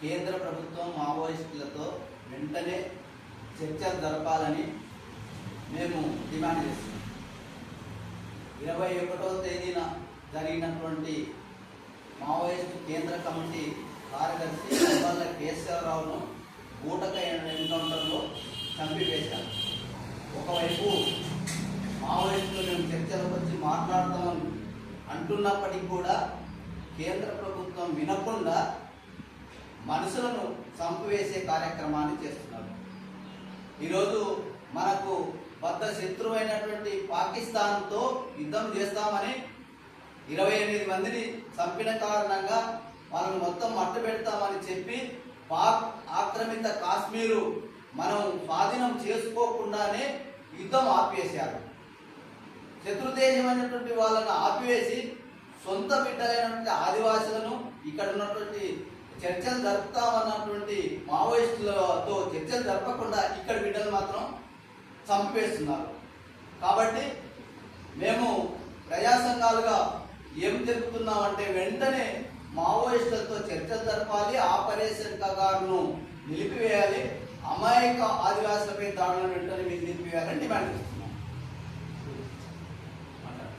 కేంద్ర ప్రభుత్వం మావోయిస్టులతో వెంటనే చర్చలు జరపాలని మేము డిమాండ్ చేస్తున్నాం. 21వ తేదీన జరిగినటువంటి మావోయిస్టు కేంద్ర కమిటీ కార్యదర్శి వల్ల కేశవరావును బూటక ఎన్కౌంటర్లో చంపివేశారు. ఒకవైపు మావోయిస్టులు మేము చర్చలకు వచ్చి మాట్లాడతామని అంటున్నప్పటికీ కూడా కేంద్ర ప్రభుత్వం వినకుండా మనుషులను చంపివేసే కార్యక్రమాన్ని చేస్తున్నారు. ఈరోజు మనకు పెద్ద శత్రువైనటువంటి పాకిస్తాన్తో యుద్ధం చేస్తామని 28 మందిని చంపిన కారణంగా వాళ్ళని మొత్తం మట్టు పెడతామని చెప్పి పాక్ ఆక్రమిత కాశ్మీరు మనం స్వాధీనం చేసుకోకుండానే యుద్ధం ఆపివేశారు. శత్రుదేశమైనటువంటి వాళ్ళను ఆపివేసి సొంత బిడ్డలైనటువంటి ఆదివాసులను ఇక్కడ ఉన్నటువంటి చర్చలు జరుపుతామన్నటువంటి మావోయిస్టులతో చర్చలు జరపకుండా ఇక్కడ బిడ్డలు మాత్రం చంపివేస్తున్నారు. కాబట్టి మేము ప్రజా సంఘాలుగా ఏం తెలుపుతున్నామంటే వెంటనే మావోయిస్టులతో చర్చలు జరపాలి, ఆపరేషన్ కగారును నిలిపివేయాలి, అమాయక ఆదివాసులపై దాడులను వెంటనే నిలిపివేయాలని డిమాండ్ చేస్తున్నాం.